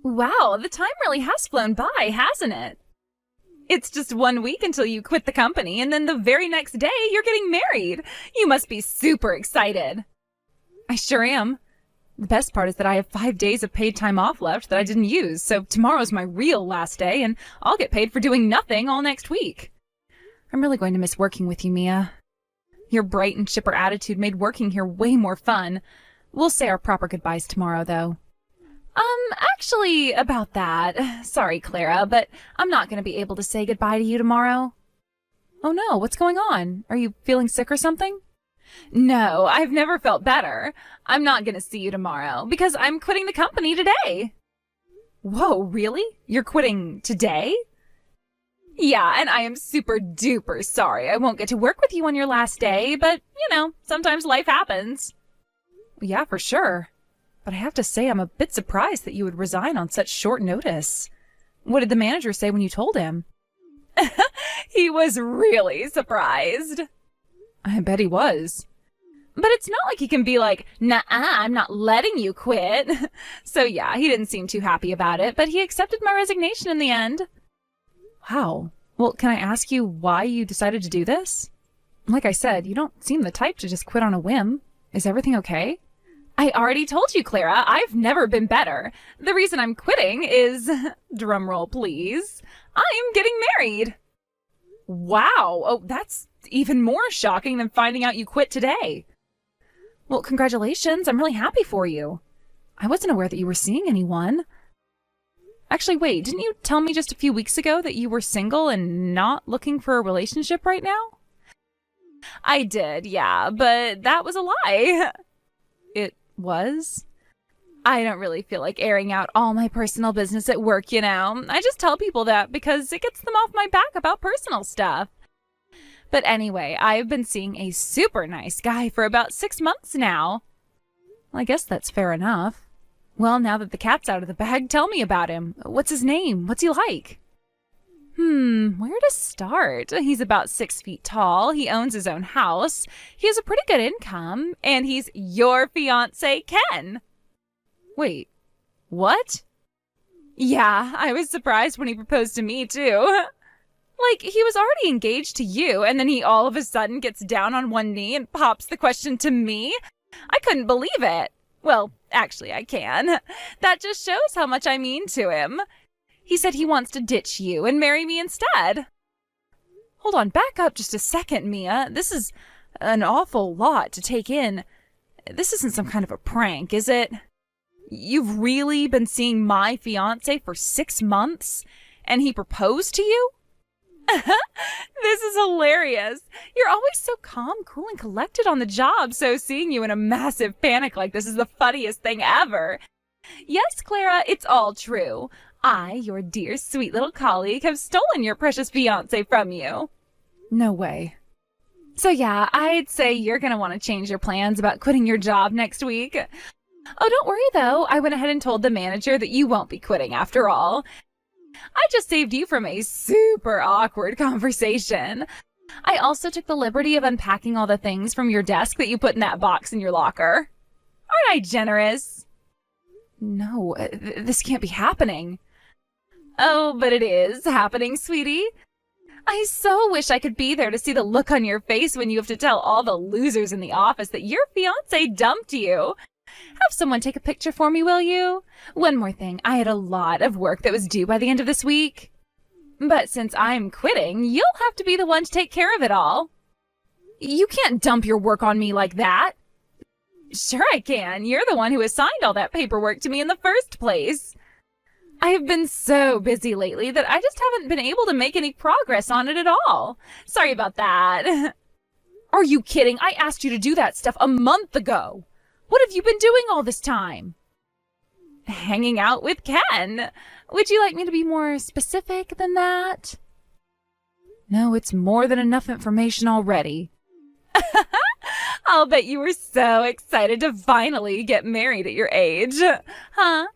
Wow, the time really has flown by, hasn't it? It's just 1 week until you quit the company, and then the very next day you're getting married. You must be super excited. I sure am. The best part is that I have 5 days of paid time off left that I didn't use, so tomorrow's my real last day, and I'll get paid for doing nothing all next week. I'm really going to miss working with you, Mia. Your bright and chipper attitude made working here way more fun. We'll say our proper goodbyes tomorrow, though. Actually, about that, sorry, Clara, but I'm not going to be able to say goodbye to you tomorrow. Oh no, what's going on? Are you feeling sick or something? No, I've never felt better. I'm not going to see you tomorrow because I'm quitting the company today. Whoa, really? You're quitting today? Yeah, and I am super duper sorry I won't get to work with you on your last day, but, sometimes life happens. Yeah, for sure. But I have to say I'm a bit surprised that you would resign on such short notice. What did the manager say when you told him? He was really surprised. I bet he was. But it's not like he can be like, "Nah, I'm not letting you quit." So yeah, he didn't seem too happy about it, but he accepted my resignation in the end. Wow. Well, can I ask you why you decided to do this? Like I said, you don't seem the type to just quit on a whim. Is everything okay? I already told you, Clara, I've never been better. The reason I'm quitting is, drumroll please, I'm getting married. Wow. Oh, that's even more shocking than finding out you quit today. Well, congratulations. I'm really happy for you. I wasn't aware that you were seeing anyone. Actually, wait, didn't you tell me just a few weeks ago that you were single and not looking for a relationship right now? I did, yeah, but that was a lie. It was? I don't really feel like airing out all my personal business at work, I just tell people that because it gets them off my back about personal stuff. But anyway, I've been seeing a super nice guy for about 6 months now. Well, I guess that's fair enough. Well, now that the cat's out of the bag, tell me about him. What's his name? What's he like? Where to start? He's about 6 feet tall. He owns his own house. He has a pretty good income. And he's your fiancé, Ken. Wait, what? Yeah, I was surprised when he proposed to me, too. Like, he was already engaged to you, and then he all of a sudden gets down on one knee and pops the question to me? I couldn't believe it. Well, actually, I can. That just shows how much I mean to him. He said he wants to ditch you and marry me instead. Hold on, back up just a second, Mia. This is an awful lot to take in. This isn't some kind of a prank, is it? You've really been seeing my fiancé for 6 months, and he proposed to you? This is hilarious. You're always so calm, cool, and collected on the job, so seeing you in a massive panic like this is the funniest thing ever. Yes, Clara, it's all true. I, your dear, sweet little colleague, have stolen your precious fiancé from you. No way. So yeah, I'd say you're going to want to change your plans about quitting your job next week. Oh, don't worry, though. I went ahead and told the manager that you won't be quitting after all. I just saved you from a super awkward conversation. I also took the liberty of unpacking all the things from your desk that you put in that box in your locker. Aren't I generous? No, this can't be happening. Oh, but it is happening, sweetie. I so wish I could be there to see the look on your face when you have to tell all the losers in the office that your fiancé dumped you. Have someone take a picture for me, will you? One more thing, I had a lot of work that was due by the end of this week. But since I'm quitting, you'll have to be the one to take care of it all. You can't dump your work on me like that. Sure I can. You're the one who assigned all that paperwork to me in the first place. I have been so busy lately that I just haven't been able to make any progress on it at all. Sorry about that. Are you kidding? I asked you to do that stuff a month ago. What have you been doing all this time? Hanging out with Ken. Would you like me to be more specific than that? No, it's more than enough information already. I'll bet you were so excited to finally get married at your age. Huh?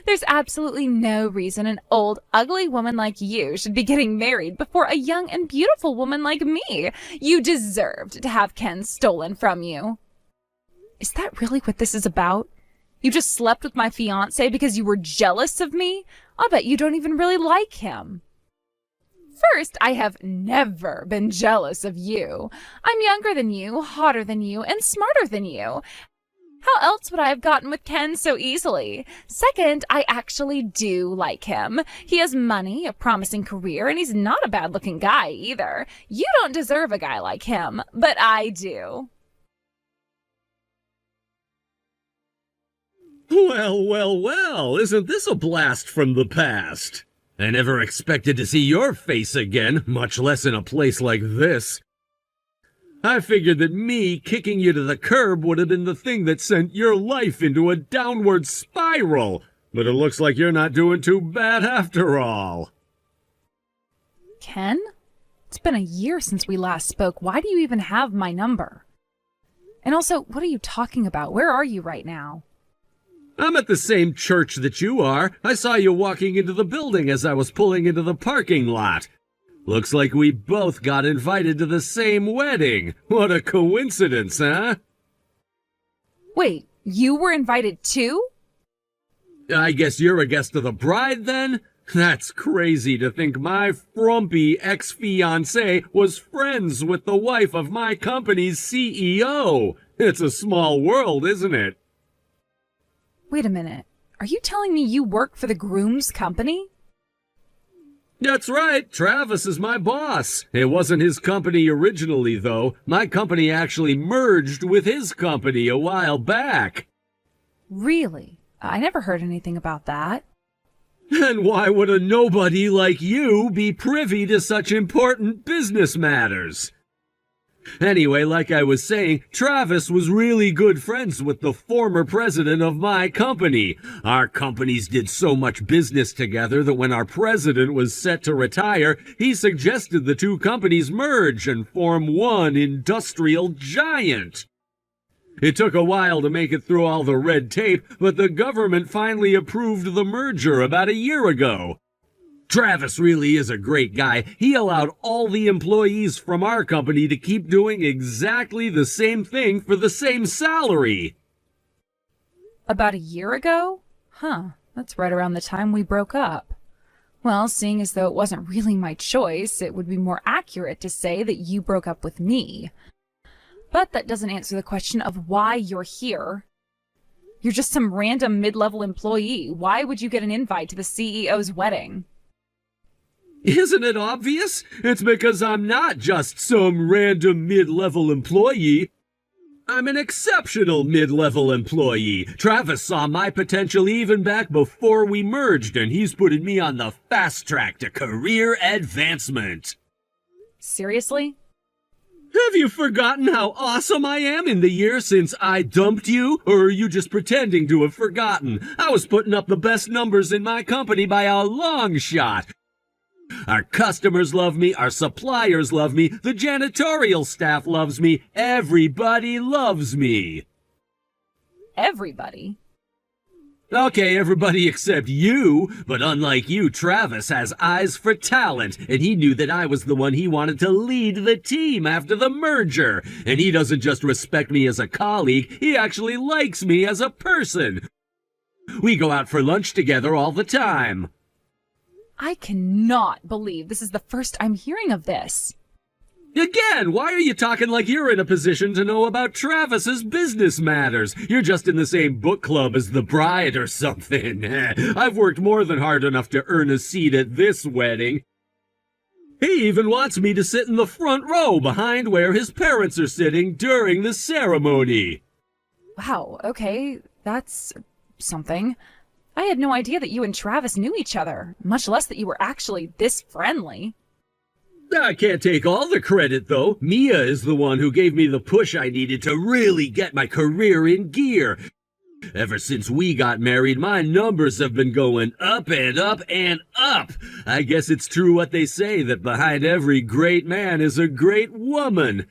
There's absolutely no reason an old, ugly woman like you should be getting married before a young and beautiful woman like me. You deserved to have Ken stolen from you. Is that really what this is about? You just slept with my fiancé because you were jealous of me? I'll bet you don't even really like him. First, I have never been jealous of you. I'm younger than you, hotter than you, and smarter than you. How else would I have gotten with Ken so easily? Second, I actually do like him. He has money, a promising career, and he's not a bad-looking guy either. You don't deserve a guy like him, but I do. Well, isn't this a blast from the past? I never expected to see your face again, much less in a place like this. I figured that me kicking you to the curb would have been the thing that sent your life into a downward spiral, but it looks like you're not doing too bad after all. Ken? It's been a year since we last spoke. Why do you even have my number? And also, what are you talking about? Where are you right now? I'm at the same church that you are. I saw you walking into the building as I was pulling into the parking lot. Looks like we both got invited to the same wedding. What a coincidence, huh? Wait, you were invited too? I guess you're a guest of the bride then? That's crazy to think my frumpy ex-fiancé was friends with the wife of my company's CEO. It's a small world, isn't it? Wait a minute. Are you telling me you work for the groom's company? That's right. Travis is my boss. It wasn't his company originally, though. My company actually merged with his company a while back. Really? I never heard anything about that. And why would a nobody like you be privy to such important business matters? Anyway, like I was saying, Travis was really good friends with the former president of my company. Our companies did so much business together that when our president was set to retire, he suggested the two companies merge and form one industrial giant. It took a while to make it through all the red tape, but the government finally approved the merger about a year ago. Travis really is a great guy. He allowed all the employees from our company to keep doing exactly the same thing for the same salary. About a year ago? Huh, that's right around the time we broke up. Well, seeing as though it wasn't really my choice, it would be more accurate to say that you broke up with me. But that doesn't answer the question of why you're here. You're just some random mid-level employee. Why would you get an invite to the CEO's wedding? Isn't it obvious? It's because I'm not just some random mid-level employee. I'm an exceptional mid-level employee. Travis saw my potential even back before we merged, and he's putting me on the fast track to career advancement. Seriously? Have you forgotten how awesome I am in the year since I dumped you? Or are you just pretending to have forgotten? I was putting up the best numbers in my company by a long shot. Our customers love me, our suppliers love me, the janitorial staff loves me, everybody loves me. Everybody? Okay, everybody except you, but unlike you, Travis has eyes for talent, and he knew that I was the one he wanted to lead the team after the merger. And he doesn't just respect me as a colleague, he actually likes me as a person. We go out for lunch together all the time. I cannot believe this is the first I'm hearing of this. Again, why are you talking like you're in a position to know about Travis's business matters? You're just in the same book club as the bride or something. I've worked more than hard enough to earn a seat at this wedding. He even wants me to sit in the front row behind where his parents are sitting during the ceremony. Wow, okay, that's something. I had no idea that you and Travis knew each other, much less that you were actually this friendly. I can't take all the credit, though. Mia is the one who gave me the push I needed to really get my career in gear. Ever since we got married, my numbers have been going up and up and up. I guess it's true what they say, that behind every great man is a great woman.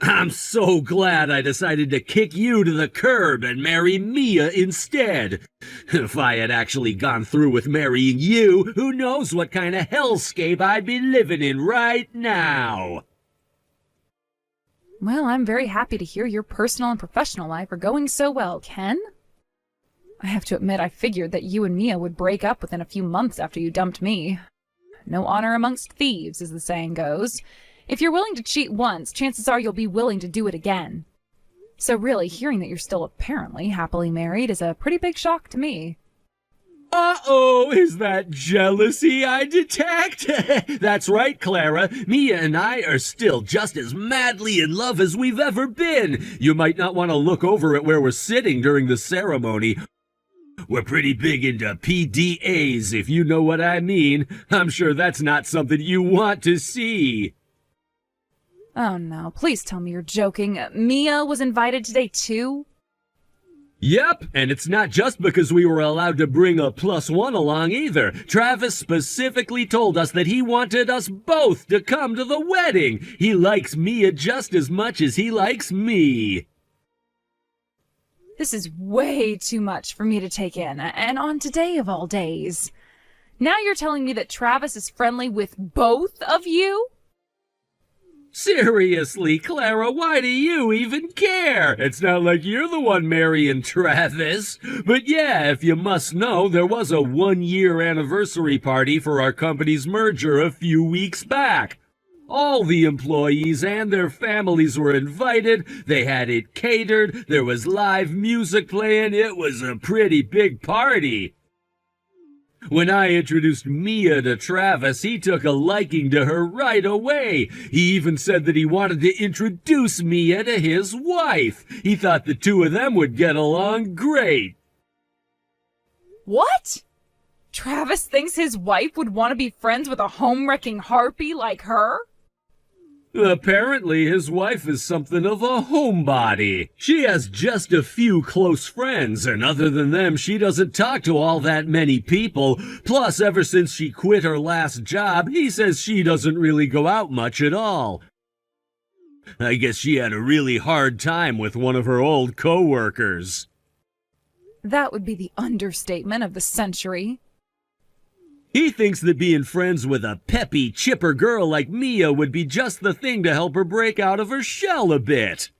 I'm so glad I decided to kick you to the curb and marry Mia instead. If I had actually gone through with marrying you, who knows what kind of hellscape I'd be living in right now. Well, I'm very happy to hear your personal and professional life are going so well, Ken. I have to admit I figured that you and Mia would break up within a few months after you dumped me. No honor amongst thieves, as the saying goes. If you're willing to cheat once, chances are you'll be willing to do it again. So really, hearing that you're still apparently happily married is a pretty big shock to me. Uh-oh, is that jealousy I detect? That's right, Clara. Mia and I are still just as madly in love as we've ever been. You might not want to look over at where we're sitting during the ceremony. We're pretty big into PDAs, if you know what I mean. I'm sure that's not something you want to see. Oh no, please tell me you're joking. Mia was invited today too? Yep, and it's not just because we were allowed to bring a +1 along either. Travis specifically told us that he wanted us both to come to the wedding. He likes Mia just as much as he likes me. This is way too much for me to take in, and on today of all days. Now you're telling me that Travis is friendly with both of you? Seriously, Clara, why do you even care? It's not like you're the one marrying Travis. But yeah, if you must know, there was a 1-year anniversary party for our company's merger a few weeks back. All the employees and their families were invited. They had it catered. There was live music playing. It was a pretty big party. When I introduced Mia to Travis, he took a liking to her right away. He even said that he wanted to introduce Mia to his wife. He thought the two of them would get along great. What? Travis thinks his wife would want to be friends with a home-wrecking harpy like her? Apparently, his wife is something of a homebody. She has just a few close friends, and other than them, she doesn't talk to all that many people. Plus, ever since she quit her last job, he says she doesn't really go out much at all. I guess she had a really hard time with one of her old coworkers. That would be the understatement of the century. He thinks that being friends with a peppy, chipper girl like Mia would be just the thing to help her break out of her shell a bit.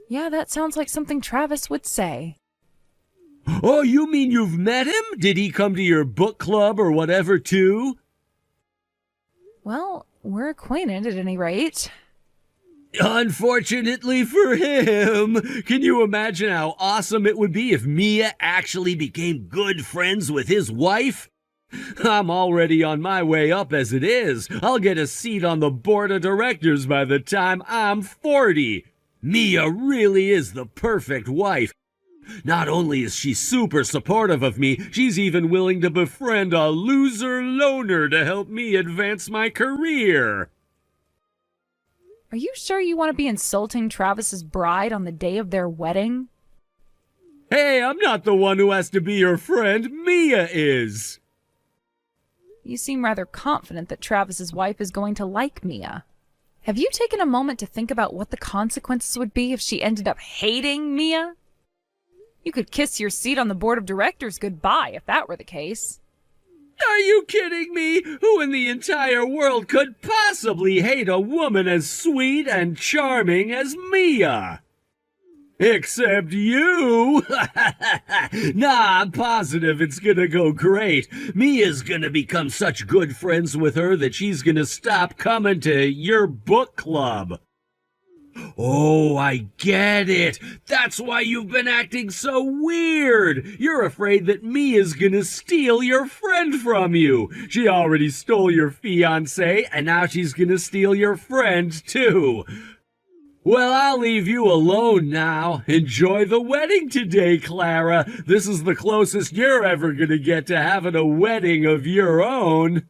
Yeah, that sounds like something Travis would say. Oh, you mean you've met him? Did he come to your book club or whatever, too? Well, we're acquainted at any rate. Unfortunately for him. Can you imagine how awesome it would be if Mia actually became good friends with his wife? I'm already on my way up as it is. I'll get a seat on the board of directors by the time I'm 40. Mia really is the perfect wife. Not only is she super supportive of me, she's even willing to befriend a loser loner to help me advance my career. Are you sure you want to be insulting Travis's bride on the day of their wedding? Hey, I'm not the one who has to be your friend. Mia is. You seem rather confident that Travis's wife is going to like Mia. Have you taken a moment to think about what the consequences would be if she ended up hating Mia? You could kiss your seat on the board of directors goodbye if that were the case. Are you kidding me? Who in the entire world could possibly hate a woman as sweet and charming as Mia? Except you! Nah, I'm positive it's gonna go great. Mia's gonna become such good friends with her that she's gonna stop coming to your book club. Oh, I get it. That's why you've been acting so weird. You're afraid that Mia's gonna steal your friend from you. She already stole your fiancé, and now she's gonna steal your friend, too. Well, I'll leave you alone now. Enjoy the wedding today, Clara. This is the closest you're ever gonna get to having a wedding of your own.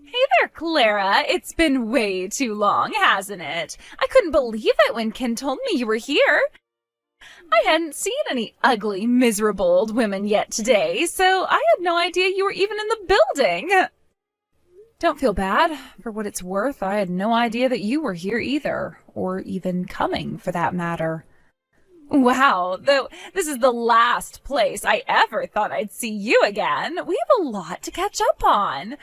Hey there, Clara. It's been way too long, hasn't it? I couldn't believe it when Ken told me you were here. I hadn't seen any ugly, miserable old women yet today, so I had no idea you were even in the building. Don't feel bad. For what it's worth, I had no idea that you were here either, or even coming, for that matter. Wow, though this is the last place I ever thought I'd see you again. We have a lot to catch up on.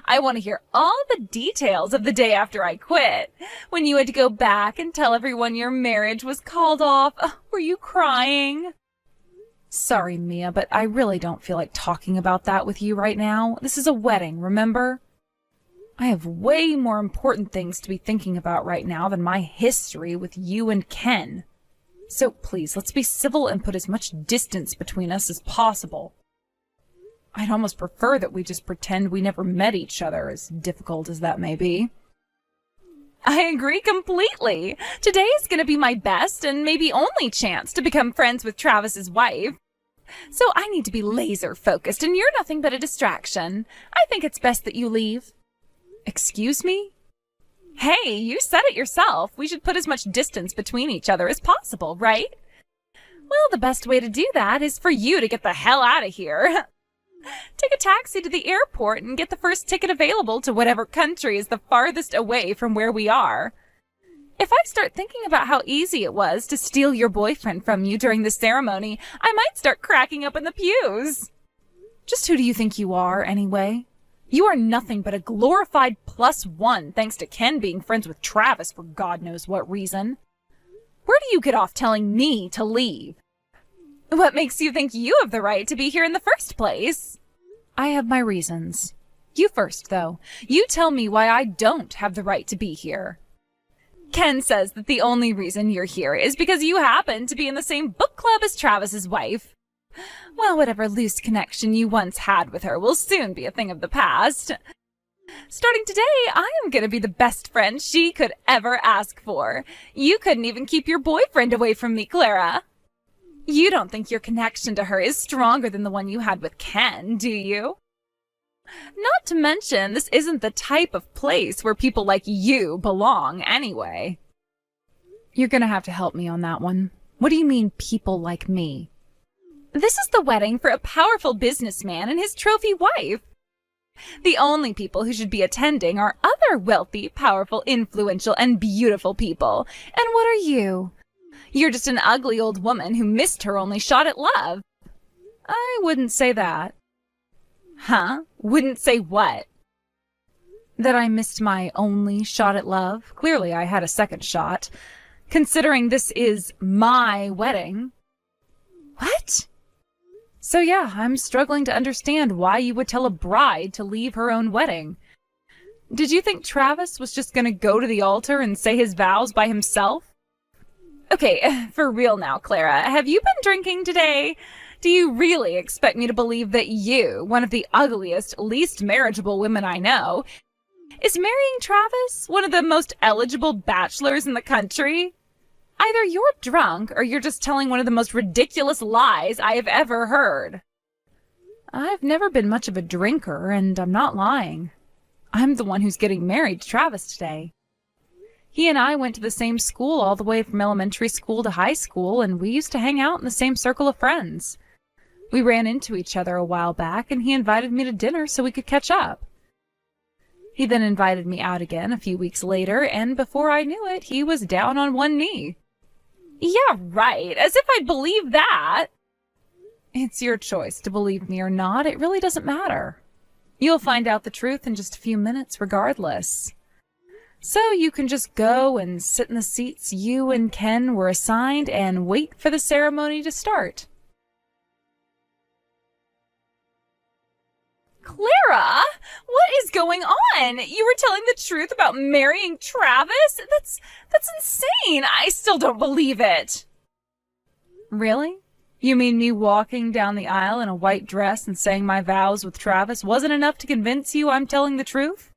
I want to hear all the details of the day after I quit. When you had to go back and tell everyone your marriage was called off. Were you crying? Sorry, Mia, but I really don't feel like talking about that with you right now. This is a wedding, remember? I have way more important things to be thinking about right now than my history with you and Ken. So please, let's be civil and put as much distance between us as possible. I'd almost prefer that we just pretend we never met each other, as difficult as that may be. I agree completely. Today is going to be my best and maybe only chance to become friends with Travis's wife. So I need to be laser focused, and you're nothing but a distraction. I think it's best that you leave. Excuse me? Hey, you said it yourself. We should put as much distance between each other as possible, right? Well, the best way to do that is for you to get the hell out of here. Take a taxi to the airport and get the first ticket available to whatever country is the farthest away from where we are. If I start thinking about how easy it was to steal your boyfriend from you during the ceremony, I might start cracking up in the pews. Just who do you think you are, anyway? You are nothing but a glorified +1 thanks to Ken being friends with Travis for God knows what reason. Where do you get off telling me to leave? What makes you think you have the right to be here in the first place? I have my reasons. You first, though. You tell me why I don't have the right to be here. Ken says that the only reason you're here is because you happen to be in the same book club as Travis's wife. Well, whatever loose connection you once had with her will soon be a thing of the past. Starting today, I am going to be the best friend she could ever ask for. You couldn't even keep your boyfriend away from me, Clara. You don't think your connection to her is stronger than the one you had with Ken, do you? Not to mention, this isn't the type of place where people like you belong anyway. You're gonna have to help me on that one. What do you mean, people like me? This is the wedding for a powerful businessman and his trophy wife. The only people who should be attending are other wealthy, powerful, influential, and beautiful people. And what are you? You're just an ugly old woman who missed her only shot at love. I wouldn't say that. Huh? Wouldn't say what? That I missed my only shot at love? Clearly I had a second shot. Considering this is my wedding. What? So yeah, I'm struggling to understand why you would tell a bride to leave her own wedding. Did you think Travis was just gonna go to the altar and say his vows by himself? Okay, for real now, Clara, have you been drinking today? Do you really expect me to believe that you, one of the ugliest, least marriageable women I know, is marrying Travis, one of the most eligible bachelors in the country? Either you're drunk or you're just telling one of the most ridiculous lies I have ever heard. I've never been much of a drinker, and I'm not lying. I'm the one who's getting married to Travis today. He and I went to the same school all the way from elementary school to high school, and we used to hang out in the same circle of friends. We ran into each other a while back, and he invited me to dinner so we could catch up. He then invited me out again a few weeks later, and before I knew it, he was down on one knee. Yeah, right. As if I'd believe that. It's your choice to believe me or not. It really doesn't matter. You'll find out the truth in just a few minutes regardless. So you can just go and sit in the seats you and Ken were assigned and wait for the ceremony to start. Clara, what is going on? You were telling the truth about marrying Travis? That's insane. I still don't believe it. Really? You mean me walking down the aisle in a white dress and saying my vows with Travis wasn't enough to convince you I'm telling the truth?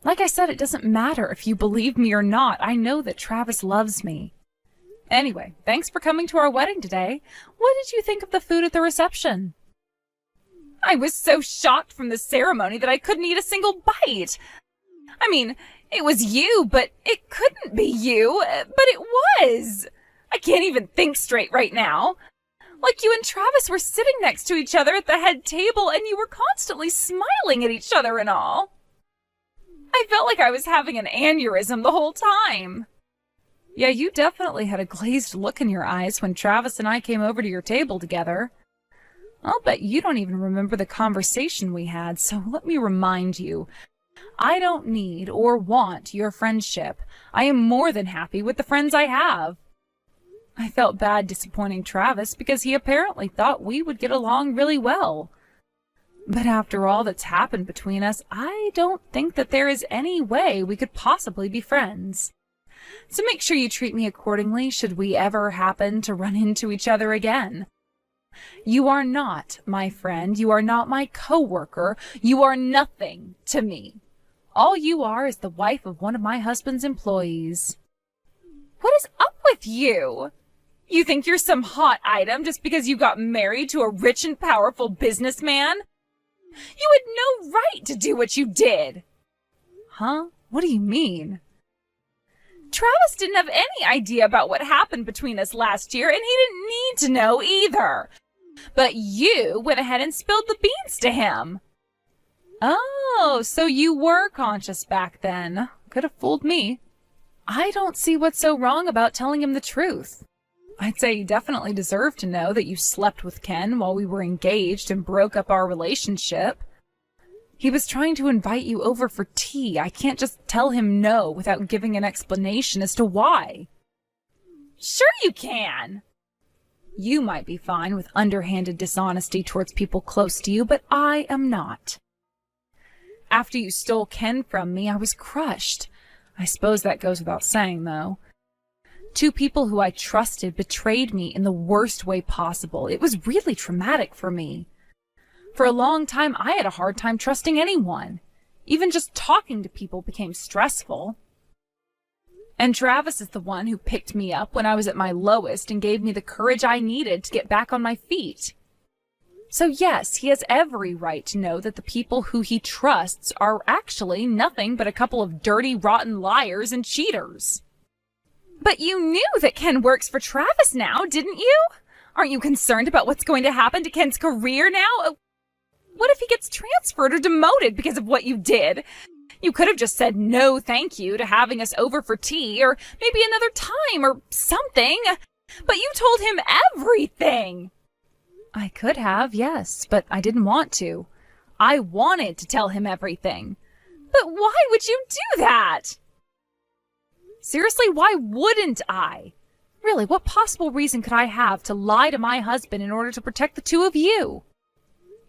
Like I said, it doesn't matter if you believe me or not. I know that Travis loves me. Anyway, thanks for coming to our wedding today. What did you think of the food at the reception? I was so shocked from the ceremony that I couldn't eat a single bite. I mean, it was you, but it couldn't be you. But it was. I can't even think straight right now. Like you and Travis were sitting next to each other at the head table, and you were constantly smiling at each other and all. I felt like I was having an aneurysm the whole time. Yeah, you definitely had a glazed look in your eyes when Travis and I came over to your table together. I'll bet you don't even remember the conversation we had, so let me remind you. I don't need or want your friendship. I am more than happy with the friends I have. I felt bad disappointing Travis because he apparently thought we would get along really well. But after all that's happened between us, I don't think that there is any way we could possibly be friends. So make sure you treat me accordingly should we ever happen to run into each other again. You are not my friend. You are not my coworker. You are nothing to me. All you are is the wife of one of my husband's employees. What is up with you? You think you're some hot item just because you got married to a rich and powerful businessman? You had no right to do what you did. Huh? What do you mean? Travis didn't have any idea about what happened between us last year, and he didn't need to know either. But you went ahead and spilled the beans to him. Oh, so you were conscious back then. Could have fooled me. I don't see what's so wrong about telling him the truth. I'd say you definitely deserve to know that you slept with Ken while we were engaged and broke up our relationship. He was trying to invite you over for tea. I can't just tell him no without giving an explanation as to why. Sure you can. You might be fine with underhanded dishonesty towards people close to you, but I am not. After you stole Ken from me, I was crushed. I suppose that goes without saying, though. 2 people who I trusted betrayed me in the worst way possible. It was really traumatic for me. For a long time, I had a hard time trusting anyone. Even just talking to people became stressful. And Travis is the one who picked me up when I was at my lowest and gave me the courage I needed to get back on my feet. So yes, he has every right to know that the people who he trusts are actually nothing but a couple of dirty, rotten liars and cheaters. But you knew that Ken works for Travis now, didn't you? Aren't you concerned about what's going to happen to Ken's career now? What if he gets transferred or demoted because of what you did? You could have just said no thank you to having us over for tea, or maybe another time or something. But you told him everything. I could have, yes, but I didn't want to. I wanted to tell him everything. But why would you do that? Seriously, why wouldn't I? Really, what possible reason could I have to lie to my husband in order to protect the 2 of you?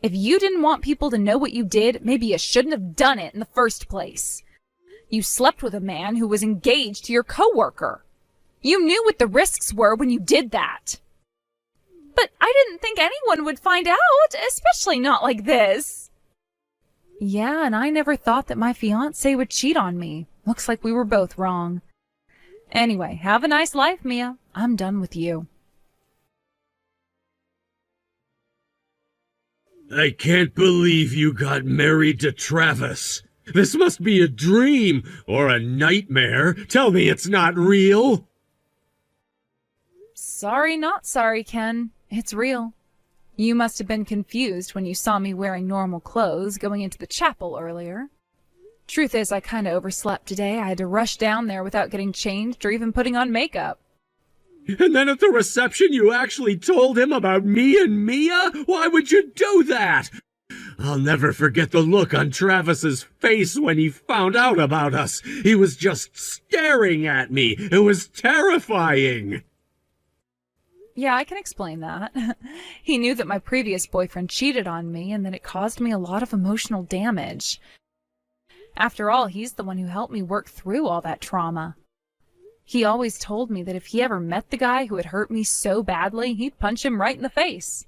If you didn't want people to know what you did, maybe you shouldn't have done it in the first place. You slept with a man who was engaged to your coworker. You knew what the risks were when you did that. But I didn't think anyone would find out, especially not like this. Yeah, and I never thought that my fiancé would cheat on me. Looks like we were both wrong. Anyway, have a nice life, Mia. I'm done with you. I can't believe you got married to Travis. This must be a dream or a nightmare. Tell me it's not real. Sorry, not sorry, Ken. It's real. You must have been confused when you saw me wearing normal clothes going into the chapel earlier. Truth is, I kinda overslept today. I had to rush down there without getting changed or even putting on makeup. And then at the reception you actually told him about me and Mia? Why would you do that? I'll never forget the look on Travis's face when he found out about us. He was just staring at me. It was terrifying. Yeah, I can explain that. He knew that my previous boyfriend cheated on me and that it caused me a lot of emotional damage. After all, he's the one who helped me work through all that trauma. He always told me that if he ever met the guy who had hurt me so badly, he'd punch him right in the face.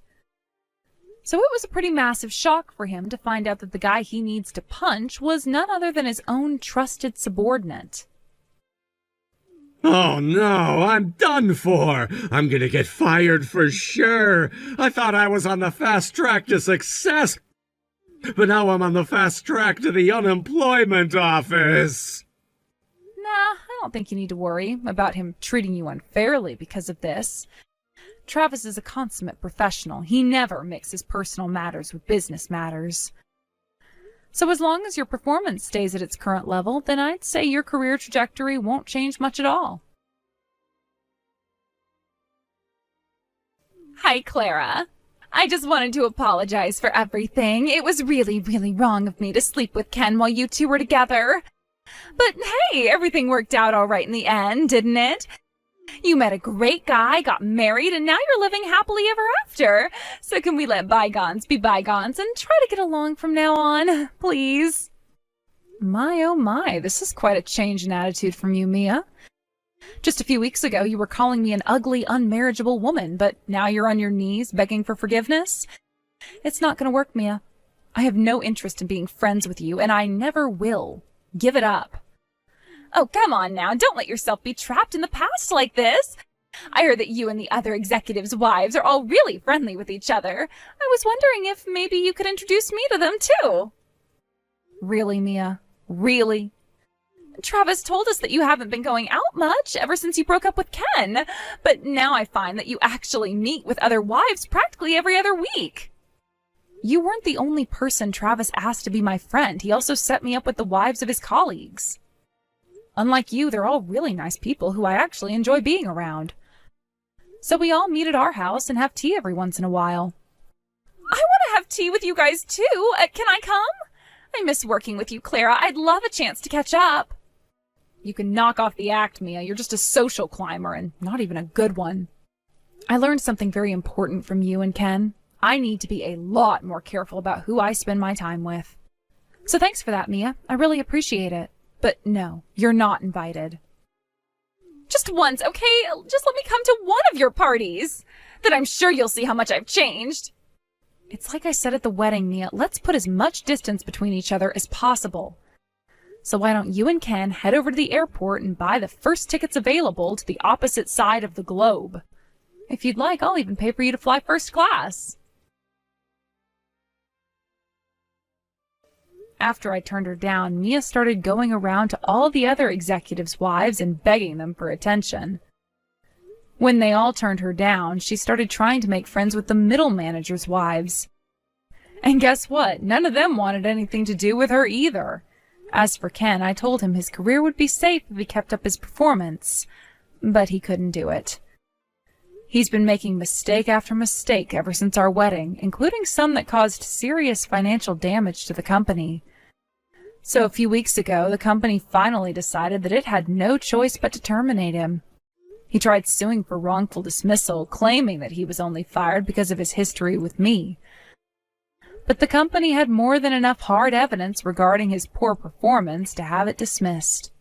So it was a pretty massive shock for him to find out that the guy he needs to punch was none other than his own trusted subordinate. Oh no, I'm done for. I'm gonna get fired for sure. I thought I was on the fast track to success, but now I'm on the fast track to the unemployment office. Nah, I don't think you need to worry about him treating you unfairly because of this. Travis is a consummate professional. He never mixes personal matters with business matters. So as long as your performance stays at its current level, then I'd say your career trajectory won't change much at all. Hi, Clara. I just wanted to apologize for everything. It was really, really wrong of me to sleep with Ken while you two were together. But hey, everything worked out all right in the end, didn't it? You met a great guy, got married, and now you're living happily ever after. So can we let bygones be bygones and try to get along from now on, please? My, oh my, this is quite a change in attitude from you, Mia. Just a few weeks ago, you were calling me an ugly, unmarriageable woman, but now you're on your knees begging for forgiveness? It's not going to work, Mia. I have no interest in being friends with you, and I never will. Give it up. Oh, come on now. Don't let yourself be trapped in the past like this. I heard that you and the other executives' wives are all really friendly with each other. I was wondering if maybe you could introduce me to them, too. Really, Mia? Really? Travis told us that you haven't been going out much ever since you broke up with Ken, but now I find that you actually meet with other wives practically every other week. You weren't the only person Travis asked to be my friend. He also set me up with the wives of his colleagues. Unlike you, they're all really nice people who I actually enjoy being around. So we all meet at our house and have tea every once in a while. I want to have tea with you guys too. Can I come? I miss working with you, Clara. I'd love a chance to catch up. You can knock off the act, Mia. You're just a social climber and not even a good one. I learned something very important from you and Ken. I need to be a lot more careful about who I spend my time with. So thanks for that, Mia. I really appreciate it. But no, you're not invited. Just once, okay? Just let me come to one of your parties. Then I'm sure you'll see how much I've changed. It's like I said at the wedding, Mia. Let's put as much distance between each other as possible. So why don't you and Ken head over to the airport and buy the first tickets available to the opposite side of the globe? If you'd like, I'll even pay for you to fly first class. After I turned her down, Mia started going around to all the other executives' wives and begging them for attention. When they all turned her down, she started trying to make friends with the middle managers' wives. And guess what? None of them wanted anything to do with her either. As for Ken, I told him his career would be safe if he kept up his performance, but he couldn't do it. He's been making mistake after mistake ever since our wedding, including some that caused serious financial damage to the company. So a few weeks ago, the company finally decided that it had no choice but to terminate him. He tried suing for wrongful dismissal, claiming that he was only fired because of his history with me. But the company had more than enough hard evidence regarding his poor performance to have it dismissed.